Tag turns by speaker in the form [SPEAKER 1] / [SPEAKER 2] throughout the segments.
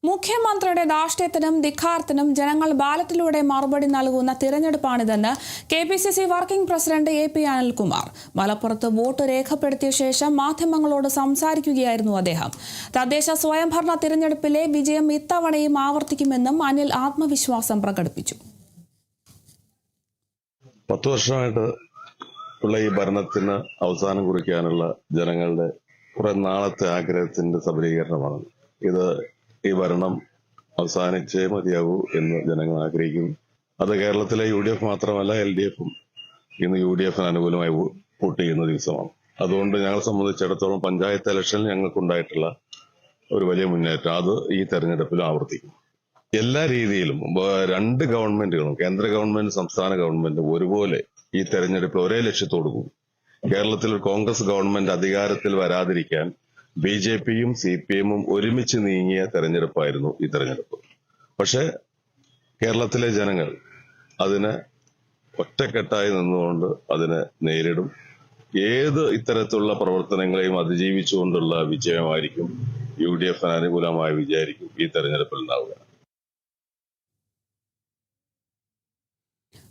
[SPEAKER 1] മുഖ്യമന്ത്രിയുടെ ധാർഷ്ട്യത്തിനും ധിക്കാരത്തിനും ജനങ്ങൾ ബാലറ്റിലൂടെ മറുപടി നൽകുന്ന തിരഞ്ഞെടുപ്പാണിതെന്ന് KPCC working president A P. Anilkumar മലപ്പുറത്ത് വോട്ട് രേഖപ്പെടുത്തിയ ശേഷം മാധ്യമങ്ങളോട് സംസാരിക്കുകയായിരുന്നു അദ്ദേഹം. തദ്ദേശ സ്വയംഭരണ തിരഞ്ഞെടുപ്പിലെ വിജയം ഇത്തവണയും ആവർത്തിക്കുമെന്നും അനിൽ ആത്മവിശ്വാസം പ്രകടിപ്പിച്ചു.
[SPEAKER 2] 10 വർഷമായിട്ട് ഉള്ള ഈ ഭരണത്തിന് അവസാനം കുറിക്കാനുള്ള ജനങ്ങളുടെ കുറെ നാളത്തെ ആഗ്രഹത്തിന്റെ സബലീകരണമാണ് ഇത്. ഈ ഭരണം അവസാനിച്ചേ മതിയാകൂ എന്ന് ജനങ്ങൾ ആഗ്രഹിക്കുന്നു. അത് കേരളത്തിലെ UDF മാത്രമല്ല, LDF-ഉം ഇന്ന് UDF-ന് അനുകൂലമായി വോട്ട് ചെയ്യുന്ന ദിവസമാണ്. അതുകൊണ്ട് ഞങ്ങളെ സംബന്ധിച്ചിടത്തോളം പഞ്ചായത്ത് ഇലക്ഷനിൽ ഞങ്ങൾക്കുണ്ടായിട്ടുള്ള ഒരു വലിയ മുന്നേറ്റം അത് ഈ തെരഞ്ഞെടുപ്പിലും ആവർത്തിക്കും. എല്ലാ രീതിയിലും രണ്ട് ഗവൺമെന്റുകളും, കേന്ദ്ര ഗവൺമെന്റ് സംസ്ഥാന ഗവൺമെന്റും ഒരുപോലെ ഈ തെരഞ്ഞെടുപ്പിൽ ഒരേ ലക്ഷ്യത്തോടു കൂടി കേരളത്തിൽ ഒരു കോൺഗ്രസ് ഗവൺമെന്റ് അധികാരത്തിൽ വരാതിരിക്കാൻ BJP-യും CPM-ഉം ഒരുമിച്ച് നീങ്ങിയ തെരഞ്ഞെടുപ്പായിരുന്നു ഈ തെരഞ്ഞെടുപ്പ്. പക്ഷെ കേരളത്തിലെ ജനങ്ങൾ അതിനെ ഒറ്റക്കെട്ടായി നിന്നുകൊണ്ട് അതിനെ നേരിടും. ഏത് ഇത്തരത്തിലുള്ള പ്രവർത്തനങ്ങളെയും അതിജീവിച്ചുകൊണ്ടുള്ള വിജയമായിരിക്കും UDF-ന് അനുകൂലമായ വിജയമായിരിക്കും ഈ തെരഞ്ഞെടുപ്പിൽ ഉണ്ടാവുക.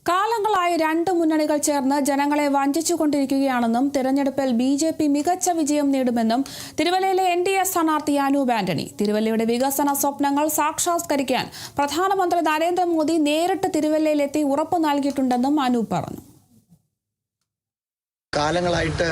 [SPEAKER 1] കാലങ്ങളായി രണ്ട് മുന്നണികൾ ചേർന്ന് ജനങ്ങളെ വഞ്ചിച്ചുകൊണ്ടിരിക്കുകയാണെന്നും തിരഞ്ഞെടുപ്പിൽ BJP മികച്ച വിജയം നേടുമെന്നും തിരുവല്ലയിലെ NDA സ്ഥാനാർത്ഥി അനൂപ് ആന്റണി. തിരുവല്ലയുടെ വികസന സ്വപ്നങ്ങൾ സാക്ഷാത്കരിക്കാൻ പ്രധാനമന്ത്രി നരേന്ദ്രമോദി നേരിട്ട് തിരുവല്ലയിലെത്തി ഉറപ്പു നൽകിയിട്ടുണ്ടെന്നും അനൂപ് പറഞ്ഞു.
[SPEAKER 3] കാലങ്ങളായിട്ട്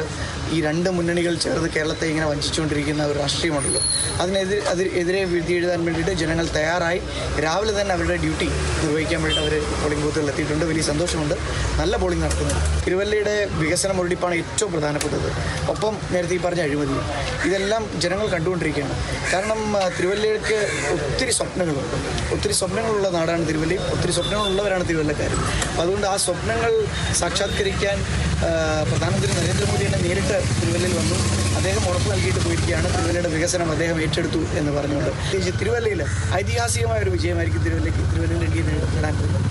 [SPEAKER 3] ഈ രണ്ട് മുന്നണികൾ ചേർന്ന് കേരളത്തെ ഇങ്ങനെ വഞ്ചിച്ചുകൊണ്ടിരിക്കുന്ന ഒരു രാഷ്ട്രീയമുണ്ടല്ലോ, അതിനെതിരെ വിധി എഴുതാൻ വേണ്ടിയിട്ട് ജനങ്ങൾ തയ്യാറായി രാവിലെ തന്നെ അവരുടെ ഡ്യൂട്ടി നിർവഹിക്കാൻ വേണ്ടിയിട്ട് അവർ പോളിംഗ് ബൂത്തുകളിൽ എത്തിയിട്ടുണ്ട്. വലിയ സന്തോഷമുണ്ട്. നല്ല പോളിംഗ് നടത്തുന്നത്. തിരുവല്ലയുടെ വികസന മുരടിപ്പാണ് ഏറ്റവും പ്രധാനപ്പെട്ടത്. ഒപ്പം നേരത്തെ ഈ പറഞ്ഞ അഴിമതി, ഇതെല്ലാം ജനങ്ങൾ കണ്ടുകൊണ്ടിരിക്കുകയാണ്. കാരണം തിരുവല്ലയ്ക്ക് ഒത്തിരി സ്വപ്നങ്ങളുണ്ട്. ഒത്തിരി സ്വപ്നങ്ങളുള്ള നാടാണ് തിരുവല്ലയും, ഒത്തിരി സ്വപ്നങ്ങളുള്ളവരാണ് തിരുവല്ലക്കാരും. അതുകൊണ്ട് ആ സ്വപ്നങ്ങൾ സാക്ഷാത്കരിക്കാൻ പ്രധാനമന്ത്രി നരേന്ദ്രമോദി തന്നെ നേരിട്ട് തിരുവല്ലയിൽ വന്നു. അദ്ദേഹം ഉറപ്പ് നൽകിയിട്ട് പോയിരിക്കുകയാണ്. തിരുവല്ലയുടെ വികസനം അദ്ദേഹം ഏറ്റെടുത്തു എന്ന് പറഞ്ഞുകൊണ്ട് തിരുവല്ലയിൽ ഐതിഹാസികമായ ഒരു വിജയമായിരിക്കും തിരുവല്ലയിൽ നേടാൻ പോകുന്നത്.